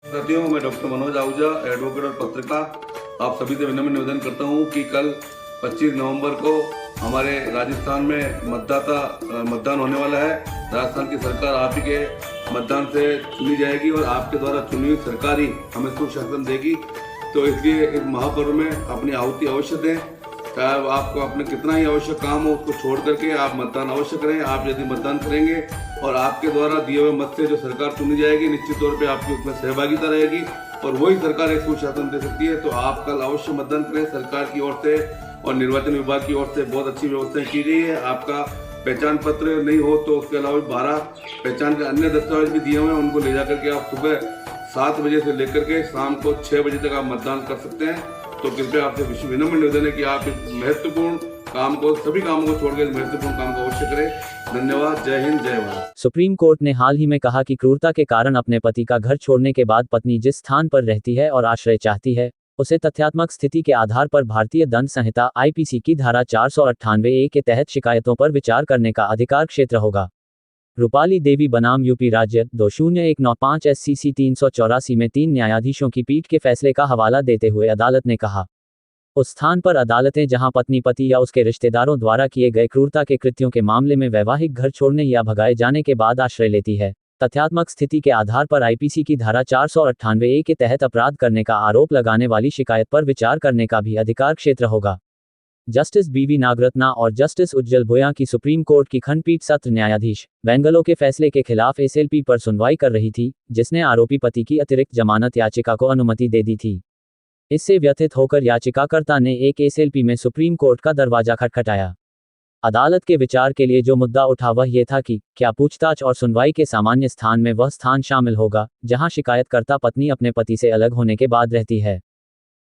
साथियों, मैं doctor Manoj Ahuja, advocate और पत्रकार आप सभी से विनम्र निवेदन करता हूं कि कल 25 नवंबर को हमारे राजस्थान में मतदान होने वाला है। राजस्थान की सरकार आप ही के मतदान से चुनी जाएगी और आपके द्वारा चुनी हुई सरकार ही हमें सुशासन देगी। तो इसलिए इस महापर्व में अपनी आहुति अवश्य दें। चाहे आपको अपने कितना ही आवश्यक काम हो उसको छोड़ करके आप मतदान अवश्य करें। आप यदि मतदान करेंगे और आपके द्वारा दिए हुए मत से जो सरकार चुनी जाएगी, निश्चित तौर पे आपकी उसमें सहभागिता रहेगी और वही सरकार एक सुशासन दे सकती है। तो आप कल अवश्य मतदान करें। सरकार की ओर से और निर्वाचन विभाग की ओर से बहुत अच्छी व्यवस्थाएं की गई है। आपका पहचान पत्र नहीं हो तो उसके अलावा 12 पहचान के अन्य दस्तावेज भी दिए हुए हैं, उनको ले जाकर के आप सुबह 7 बजे से लेकर के शाम को 6 बजे तक आप मतदान कर सकते हैं। तो कृपया आपसे विनम्र निवेदन है कि आप इस महत्वपूर्ण काम को, सभी कामों को छोड़कर इस महत्वपूर्ण काम को अवश्य करें। धन्यवाद। जय हिंद, जय भारत। सुप्रीम कोर्ट ने हाल ही में कहा कि क्रूरता के कारण अपने पति का घर छोड़ने के बाद पत्नी जिस स्थान पर रहती है और आश्रय चाहती है, उसे तथ्यात्मक स्थिति के आधार पर भारतीय दंड संहिता आईपीसी की धारा 498A के तहत शिकायतों पर विचार करने का अधिकार क्षेत्र होगा। रूपाली देवी बनाम यूपी राज्य 20195 SCC 384 में 3 न्यायाधीशों की पीठ के फैसले का हवाला देते हुए अदालत ने कहा, उस स्थान पर अदालतें जहां पत्नी पति या उसके रिश्तेदारों द्वारा किए गए क्रूरता के कृत्यों के मामले में वैवाहिक घर छोड़ने या भगाए जाने के बाद आश्रय लेती है, तथ्यात्मक स्थिति के आधार पर आईपीसी की धारा 498A के तहत अपराध करने का आरोप लगाने वाली शिकायत पर विचार करने का भी अधिकार क्षेत्र होगा। जस्टिस बीवी नागरत्ना और जस्टिस उज्जवल भोया की सुप्रीम कोर्ट की खंडपीठ सत्र न्यायाधीश बेंगलो के फैसले के खिलाफ एसएलपी पर सुनवाई कर रही थी, जिसने आरोपी पति की अतिरिक्त जमानत याचिका को अनुमति दे दी थी। इससे व्यथित होकर याचिकाकर्ता ने एक एसएलपी में सुप्रीम कोर्ट का दरवाजा खटखटाया। अदालत के विचार के लिए जो मुद्दा उठा वह ये था कि क्या पूछताछ और सुनवाई के सामान्य स्थान में वह स्थान शामिल होगा जहां शिकायतकर्ता पत्नी अपने पति से अलग होने के बाद रहती है।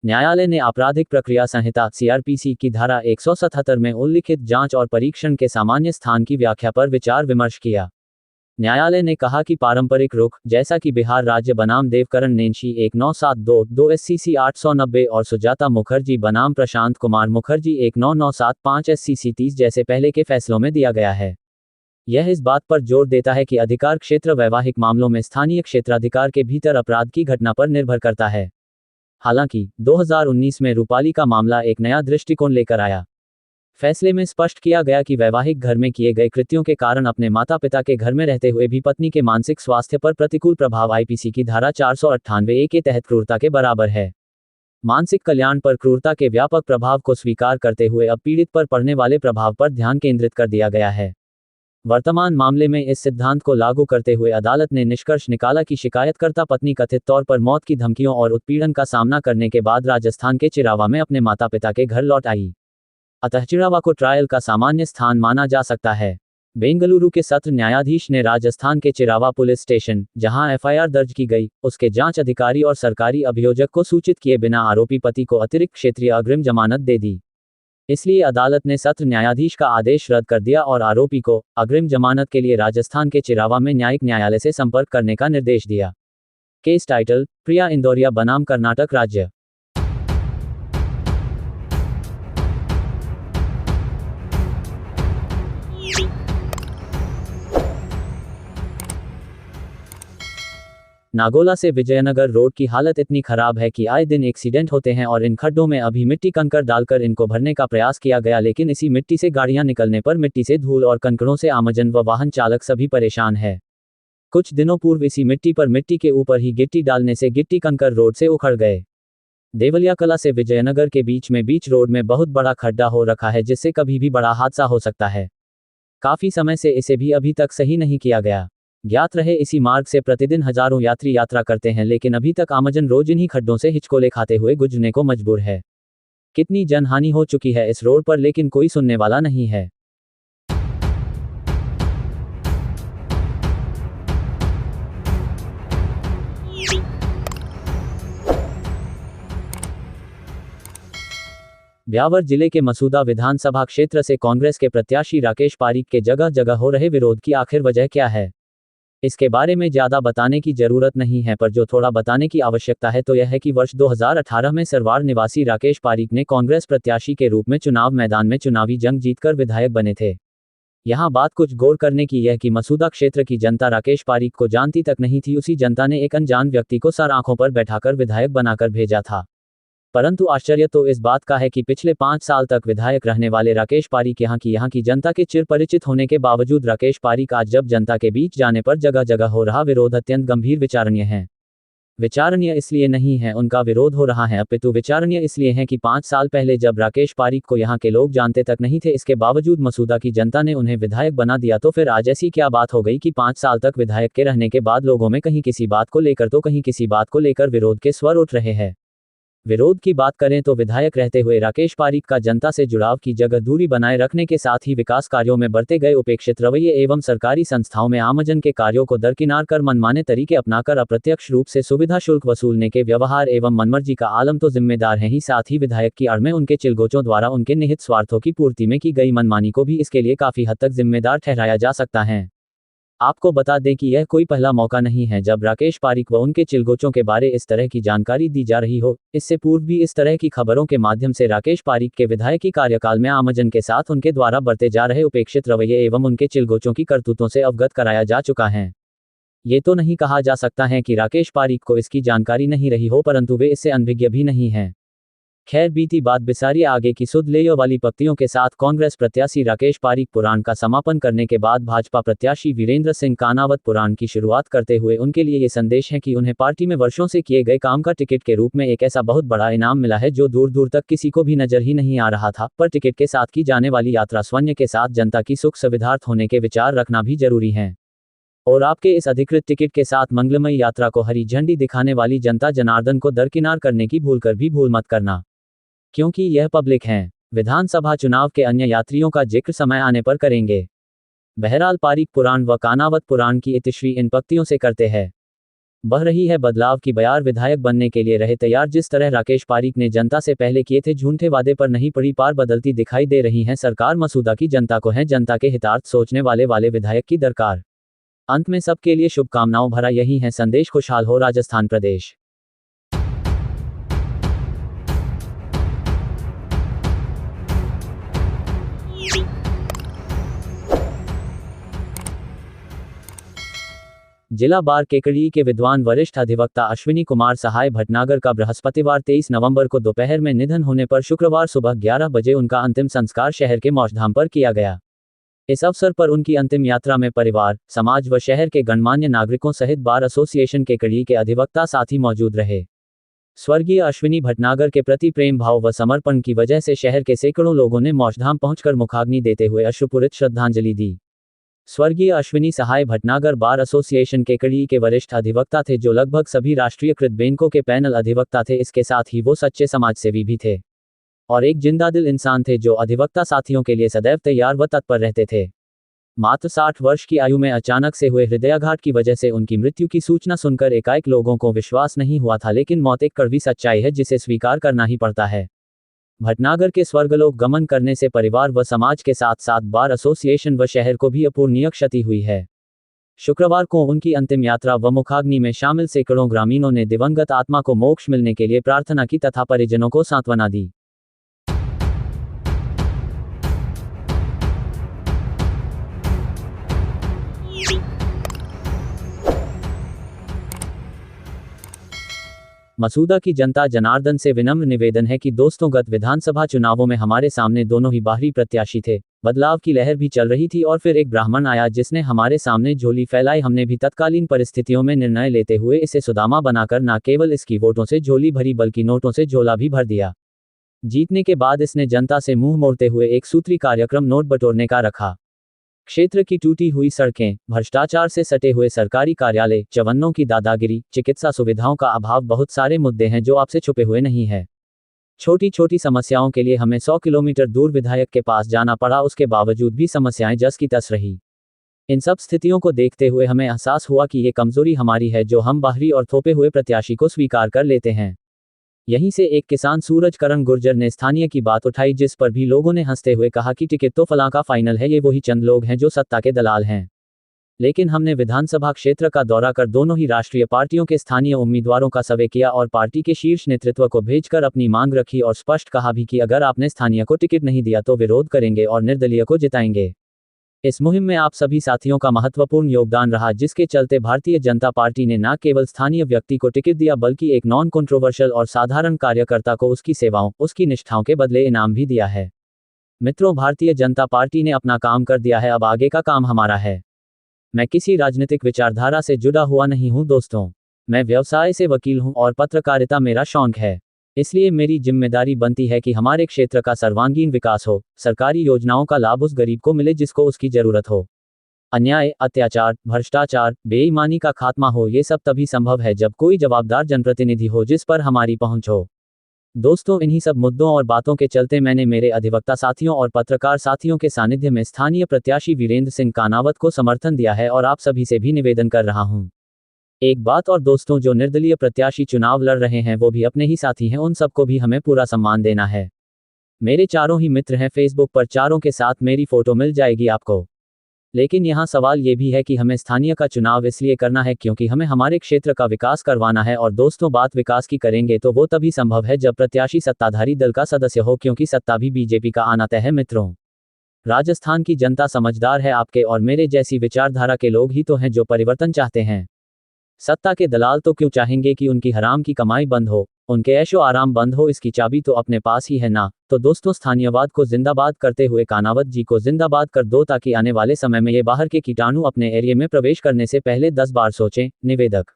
न्यायालय ने आपराधिक प्रक्रिया संहिता सीआरपीसी की धारा 177 में उल्लिखित जांच और परीक्षण के सामान्य स्थान की व्याख्या पर विचार विमर्श किया। न्यायालय ने कहा कि पारंपरिक रुख, जैसा कि बिहार राज्य बनाम देवकरण नेंशी 1972 SCC 890 और सुजाता मुखर्जी बनाम प्रशांत कुमार मुखर्जी 19975 SCC 30 जैसे पहले के फैसलों में दिया गया है। यह इस बात पर जोर देता है कि अधिकार क्षेत्र वैवाहिक मामलों में स्थानीय क्षेत्राधिकार के भीतर अपराध की घटना पर निर्भर करता है। हालांकि 2019 में रूपाली का मामला एक नया दृष्टिकोण लेकर आया। फैसले में स्पष्ट किया गया कि वैवाहिक घर में किए गए कृत्यों के कारण अपने माता पिता के घर में रहते हुए भी पत्नी के मानसिक स्वास्थ्य पर प्रतिकूल प्रभाव आईपीसी की धारा 498A के तहत क्रूरता के बराबर है। मानसिक कल्याण पर क्रूरता के व्यापक प्रभाव को स्वीकार करते हुए अब पीड़ित पर पड़ने वाले प्रभाव पर ध्यान केंद्रित कर दिया गया है। वर्तमान मामले में इस सिद्धांत को लागू करते हुए अदालत ने निष्कर्ष निकाला कि शिकायतकर्ता पत्नी कथित तौर पर मौत की धमकियों और उत्पीड़न का सामना करने के बाद राजस्थान के चिरावा में अपने माता पिता के घर लौट आई। अतः चिरावा को ट्रायल का सामान्य स्थान माना जा सकता है। बेंगलुरु के सत्र न्यायाधीश ने राजस्थान के चिरावा पुलिस स्टेशन, जहां एफआईआर दर्ज की गई, उसके जांच अधिकारी और सरकारी अभियोजक को सूचित किए बिना आरोपी पति को अतिरिक्त क्षेत्रीय अग्रिम जमानत दे दी। इसलिए अदालत ने सत्र न्यायाधीश का आदेश रद्द कर दिया और आरोपी को अग्रिम जमानत के लिए राजस्थान के चिरावा में न्यायिक न्यायालय से संपर्क करने का निर्देश दिया। केस टाइटल: प्रिया इंदौरिया बनाम कर्नाटक राज्य। नागोला से विजयनगर रोड की हालत इतनी खराब है कि आए दिन एक्सीडेंट होते हैं और इन खड्डों में अभी मिट्टी कंकड़ डालकर इनको भरने का प्रयास किया गया, लेकिन इसी मिट्टी से गाड़ियां निकलने पर मिट्टी से धूल और कंकड़ों से आमजन व वाहन चालक सभी परेशान है। कुछ दिनों पूर्व इसी मिट्टी पर मिट्टी के ऊपर ही गिट्टी डालने से गिट्टी कंकड़ रोड से उखड़ गए। देवलिया कला से विजयनगर के बीच में बीच रोड में बहुत बड़ा खड्डा हो रखा है, जिससे कभी भी बड़ा हादसा हो सकता है। काफी समय से इसे भी अभी तक सही नहीं किया गया। ज्ञात रहे इसी मार्ग से प्रतिदिन हजारों यात्री यात्रा करते हैं, लेकिन अभी तक आमजन रोज इन्हीं खड्डों से हिचकोले खाते हुए गुजरने को मजबूर है। कितनी जनहानि हो चुकी है इस रोड पर, लेकिन कोई सुनने वाला नहीं है। ब्यावर जिले के मसूदा विधानसभा क्षेत्र से कांग्रेस के प्रत्याशी राकेश पारीक के जगह जगह हो रहे विरोध की आखिर वजह क्या है? इसके बारे में ज्यादा बताने की जरूरत नहीं है, पर जो थोड़ा बताने की आवश्यकता है तो यह है कि वर्ष 2018 में सरवाड़ निवासी राकेश पारीक ने कांग्रेस प्रत्याशी के रूप में चुनाव मैदान में चुनावी जंग जीतकर विधायक बने थे। यहाँ बात कुछ गौर करने की यह कि मसूदा क्षेत्र की जनता राकेश पारीक को जानती तक नहीं थी, उसी जनता ने एक अनजान व्यक्ति को सर आंखों पर बैठाकर विधायक बनाकर भेजा था। परंतु आश्चर्य तो इस बात का है कि पिछले 5 साल तक विधायक रहने वाले राकेश पारीक यहाँ की जनता के चिर परिचित होने के बावजूद राकेश पारीक आज जब जनता के बीच जाने पर जगह जगह हो रहा विरोध अत्यंत गंभीर विचारणीय है। विचारणीय इसलिए नहीं है उनका विरोध हो रहा है, अपितु विचारणीय इसलिए है कि 5 साल पहले जब राकेश पारीक को यहाँ के लोग जानते तक नहीं थे, इसके बावजूद मसूदा की जनता ने उन्हें विधायक बना दिया, तो फिर आज ऐसी क्या बात हो गई कि 5 साल तक विधायक के रहने के बाद लोगों में कहीं किसी बात को लेकर तो कहीं किसी बात को लेकर विरोध के स्वर उठ रहे हैं। विरोध की बात करें तो विधायक रहते हुए राकेश पारीक का जनता से जुड़ाव की जगह दूरी बनाए रखने के साथ ही विकास कार्यों में बरते गए उपेक्षित रवैये एवं सरकारी संस्थाओं में आमजन के कार्यों को दरकिनार कर मनमाने तरीके अपनाकर अप्रत्यक्ष रूप से सुविधा शुल्क वसूलने के व्यवहार एवं मनमर्जी का आलम तो जिम्मेदार हैं ही, साथ ही विधायक की आड़ में उनके चिलगोचों द्वारा उनके निहित स्वार्थों की पूर्ति में की गई मनमानी को भी इसके लिए काफी हद तक जिम्मेदार ठहराया जा सकता है। आपको बता दें कि यह कोई पहला मौका नहीं है जब राकेश पारीक व उनके चिलगोचों के बारे इस तरह की जानकारी दी जा रही हो। इससे पूर्व भी इस तरह की खबरों के माध्यम से राकेश पारीक के विधायकी कार्यकाल में आमजन के साथ उनके द्वारा बरते जा रहे उपेक्षित रवैये एवं उनके चिलगोचों की करतूतों से अवगत कराया जा चुका है। ये तो नहीं कहा जा सकता है कि राकेश पारीक को इसकी जानकारी नहीं रही हो, परंतु वे इससे अनभिज्ञ भी नहीं हैं। खैर, बीती बात बिसारिए आगे की सुध लेयो वाली पक्तियों के साथ कांग्रेस प्रत्याशी राकेश पारीक पुराण का समापन करने के बाद भाजपा प्रत्याशी वीरेंद्र सिंह कानावत पुराण की शुरुआत करते हुए उनके लिए ये संदेश है कि उन्हें पार्टी में वर्षों से किए गए काम का टिकट के रूप में एक ऐसा बहुत बड़ा इनाम मिला है जो दूर दूर तक किसी को भी नजर ही नहीं आ रहा था। पर टिकट के साथ की जाने वाली यात्रा स्वर्ण के साथ जनता की सुख सुविधार्थ होने के विचार रखना भी जरूरी है। और आपके इस अधिकृत टिकट के साथ मंगलमय यात्रा को हरी झंडी दिखाने वाली जनता जनार्दन को दरकिनार करने की भूल मत करना, क्योंकि यह पब्लिक है। विधानसभा चुनाव के अन्य यात्रियों का जिक्र समय आने पर करेंगे। बहरहाल पारीक पुराण व कानावत पुराण की इतिश्री इन पक्तियों से करते हैं। बह रही है बदलाव की बयार, विधायक बनने के लिए रहे तैयार। जिस तरह राकेश पारीक ने जनता से पहले किए थे झूठे वादे पर नहीं पड़ी पार, बदलती दिखाई दे रही है सरकार। मसूदा की जनता को है जनता के हितार्थ सोचने वाले विधायक की दरकार। अंत में सबके लिए शुभकामनाओं भरा यही है संदेश। खुशहाल हो राजस्थान प्रदेश। जिला बार केकड़ी के विद्वान वरिष्ठ अधिवक्ता अश्विनी कुमार सहाय भटनागर का बृहस्पतिवार 23 नवंबर को दोपहर में निधन होने पर शुक्रवार सुबह 11 बजे उनका अंतिम संस्कार शहर के मौजधाम पर किया गया। इस अवसर पर उनकी अंतिम यात्रा में परिवार, समाज व शहर के गणमान्य नागरिकों सहित बार एसोसिएशन केकड़ी के अधिवक्ता साथी मौजूद रहे। स्वर्गीय अश्विनी भटनागर के प्रति प्रेम भाव व समर्पण की वजह से शहर के सैकड़ों लोगों ने मौजधाम पहुंचकर मुखाग्नि देते हुए अश्रुपूरित श्रद्धांजलि दी। स्वर्गीय अश्विनी सहाय भटनागर बार एसोसिएशन केकड़ी के वरिष्ठ अधिवक्ता थे जो लगभग सभी राष्ट्रीयकृत बैंकों के पैनल अधिवक्ता थे। इसके साथ ही वो सच्चे समाजसेवी भी थे और एक जिंदादिल इंसान थे जो अधिवक्ता साथियों के लिए सदैव तैयार व तत्पर रहते थे। मात्र 60 वर्ष की आयु में अचानक से हुए हृदयाघात की वजह से उनकी मृत्यु की सूचना सुनकर एकाएक लोगों को विश्वास नहीं हुआ था, लेकिन मौत एक कड़वी सच्चाई है जिसे स्वीकार करना ही पड़ता है। भटनागर के स्वर्गलोक गमन करने से परिवार व समाज के साथ साथ बार एसोसिएशन व शहर को भी अपूरणीय क्षति हुई है। शुक्रवार को उनकी अंतिम यात्रा व मुखाग्नि में शामिल सैकड़ों ग्रामीणों ने दिवंगत आत्मा को मोक्ष मिलने के लिए प्रार्थना की तथा परिजनों को सांत्वना दी। मसूदा की जनता जनार्दन से विनम्र निवेदन है कि दोस्तों, गत विधानसभा चुनावों में हमारे सामने दोनों ही बाहरी प्रत्याशी थे। बदलाव की लहर भी चल रही थी और फिर एक ब्राह्मण आया जिसने हमारे सामने झोली फैलाई। हमने भी तत्कालीन परिस्थितियों में निर्णय लेते हुए इसे सुदामा बनाकर न केवल इसकी वोटों से झोली भरी बल्कि नोटों से झोला भी भर दिया। जीतने के बाद इसने जनता से मुंह मोड़ते हुए एक सूत्री कार्यक्रम नोट बटोरने का रखा। क्षेत्र की टूटी हुई सड़कें, भ्रष्टाचार से सटे हुए सरकारी कार्यालय, चवन्नों की दादागिरी, चिकित्सा सुविधाओं का अभाव, बहुत सारे मुद्दे हैं जो आपसे छुपे हुए नहीं है। छोटी छोटी समस्याओं के लिए हमें 100 किलोमीटर दूर विधायक के पास जाना पड़ा, उसके बावजूद भी समस्याएं जस की तस रही। इन सब स्थितियों को देखते हुए हमें एहसास हुआ कि ये कमजोरी हमारी है जो हम बाहरी और थोपे हुए प्रत्याशी को स्वीकार कर लेते हैं। यहीं से एक किसान सूरज करण गुर्जर ने स्थानीय की बात उठाई, जिस पर भी लोगों ने हंसते हुए कहा कि टिकट तो फलां का फाइनल है, ये वही चंद लोग हैं जो सत्ता के दलाल हैं। लेकिन हमने विधानसभा क्षेत्र का दौरा कर दोनों ही राष्ट्रीय पार्टियों के स्थानीय उम्मीदवारों का सर्वे किया और पार्टी के शीर्ष नेतृत्व को भेजकर अपनी मांग रखी और स्पष्ट कहा भी कि अगर आपने स्थानीय को टिकट नहीं दिया तो विरोध करेंगे और निर्दलीय को जिताएंगे। इस मुहिम में आप सभी साथियों का महत्वपूर्ण योगदान रहा, जिसके चलते भारतीय जनता पार्टी ने न केवल स्थानीय व्यक्ति को टिकट दिया बल्कि एक नॉन कंट्रोवर्शियल और साधारण कार्यकर्ता को उसकी सेवाओं, उसकी निष्ठाओं के बदले इनाम भी दिया है। मित्रों, भारतीय जनता पार्टी ने अपना काम कर दिया है, अब आगे का काम हमारा है। मैं किसी राजनीतिक विचारधारा से जुड़ा हुआ नहीं हूं दोस्तों, मैं व्यवसाय से वकील हूं और पत्रकारिता मेरा शौक है। इसलिए मेरी जिम्मेदारी बनती है कि हमारे क्षेत्र का सर्वांगीण विकास हो, सरकारी योजनाओं का लाभ उस गरीब को मिले जिसको उसकी जरूरत हो, अन्याय, अत्याचार, भ्रष्टाचार, बेईमानी का खात्मा हो। ये सब तभी संभव है जब कोई जवाबदार जनप्रतिनिधि हो जिस पर हमारी पहुंच हो। दोस्तों, इन्हीं सब मुद्दों और बातों के चलते मैंने मेरे अधिवक्ता साथियों और पत्रकार साथियों के सानिध्य में स्थानीय प्रत्याशी वीरेंद्र सिंह कानावत को समर्थन दिया है और आप सभी से भी निवेदन कर रहा हूं। एक बात और दोस्तों, जो निर्दलीय प्रत्याशी चुनाव लड़ रहे हैं वो भी अपने ही साथी हैं, उन सबको भी हमें पूरा सम्मान देना है। मेरे चारों ही मित्र हैं, फेसबुक पर चारों के साथ मेरी फोटो मिल जाएगी आपको। लेकिन यहाँ सवाल ये भी है कि हमें स्थानीय का चुनाव इसलिए करना है क्योंकि हमें हमारे क्षेत्र का विकास करवाना है। और दोस्तों, बात विकास की करेंगे तो वो तभी संभव है जब प्रत्याशी सत्ताधारी दल का सदस्य हो, क्योंकि सत्ता भी बीजेपी का आना तय है। मित्रों, राजस्थान की जनता समझदार है, आपके और मेरे जैसी विचारधारा के लोग ही तो हैं जो परिवर्तन चाहते हैं। सत्ता के दलाल तो क्यों चाहेंगे कि उनकी हराम की कमाई बंद हो, उनके ऐशो आराम बंद हो, इसकी चाबी तो अपने पास ही है ना। तो दोस्तों, स्थानीयवाद को जिंदाबाद करते हुए कानावत जी को जिंदाबाद कर दो, ताकि आने वाले समय में ये बाहर के कीटाणु अपने एरिया में प्रवेश करने से पहले 10 बार सोचें। निवेदक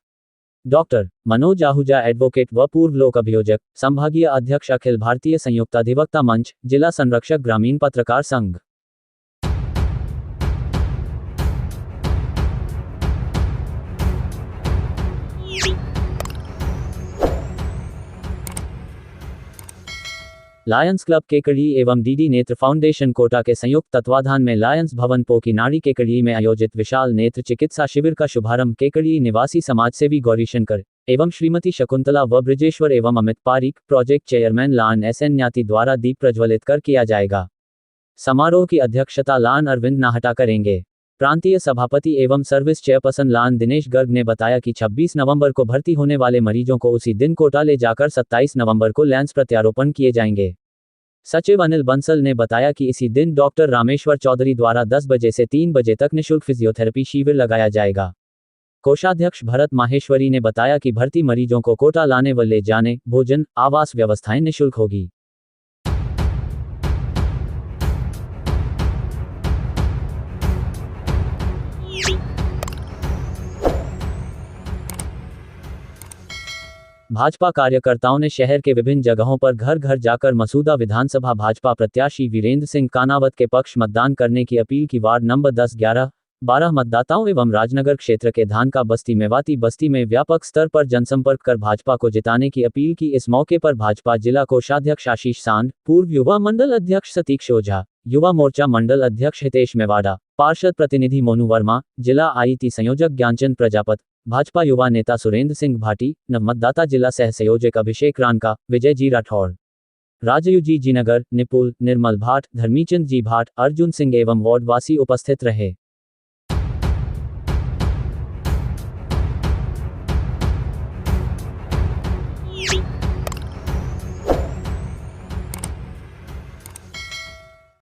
डॉक्टर मनोज आहूजा, एडवोकेट व पूर्व लोक अभियोजक, संभागीय अध्यक्ष, अखिल भारतीय संयुक्त अधिवक्ता मंच, जिला संरक्षक, ग्रामीण पत्रकार संघ। लायंस क्लब केकड़ी एवं डीडी नेत्र फाउंडेशन कोटा के संयुक्त तत्वाधान में लायंस भवन पोकीनाड़ी केकड़ी में आयोजित विशाल नेत्र चिकित्सा शिविर का शुभारंभ केकड़ी निवासी समाजसेवी गौरीशंकर एवं श्रीमती शकुंतला व ब्रिजेश्वर एवं अमित पारिक, प्रोजेक्ट चेयरमैन लान एसएन न्याती द्वारा दीप प्रज्वलित कर किया जाएगा। समारोह की अध्यक्षता लान अरविंद नाहटा करेंगे। प्रांतीय सभापति एवं सर्विस चेयरपर्सन लान दिनेश गर्ग ने बताया कि 26 नवंबर को भर्ती होने वाले मरीजों को उसी दिन कोटा ले जाकर 27 नवंबर को लेंस प्रत्यारोपण किए जाएंगे। सचिव अनिल बंसल ने बताया कि इसी दिन डॉक्टर रामेश्वर चौधरी द्वारा 10 बजे से 3 बजे तक निःशुल्क फिजियोथेरेपी शिविर लगाया जाएगा। कोषाध्यक्ष भरत माहेश्वरी ने बताया कि भर्ती मरीजों को कोटा लाने व ले जाने, भोजन, आवास व्यवस्थाएं निःशुल्क होगी। भाजपा कार्यकर्ताओं ने शहर के विभिन्न जगहों पर घर घर जाकर मसूदा विधानसभा भाजपा प्रत्याशी वीरेंद्र सिंह कानावत के पक्ष मतदान करने की अपील की। वार्ड नंबर 10, 11, 12 मतदाताओं एवं राजनगर क्षेत्र के धानका बस्ती मेवाती बस्ती में व्यापक स्तर पर जनसंपर्क कर भाजपा को जिताने की अपील की। इस मौके पर भाजपा जिला कोषाध्यक्ष आशीष सांड, पूर्व युवा मंडल अध्यक्ष सतीश ओझा, युवा मोर्चा मंडल अध्यक्ष हितेश मेवाड़ा, पार्षद प्रतिनिधि मोनू वर्मा, जिला आईटी संयोजक ज्ञानचंद प्रजापत, भाजपा युवा नेता सुरेंद्र सिंह भाटी, नव मतदाता जिला सह संयोजक अभिषेक रानका, विजय जी राठौड़, राजयू जी नगर, निपुल, निर्मल भाट, धर्मीचंद जी भाट, अर्जुन सिंह एवं वार्डवासी उपस्थित रहे।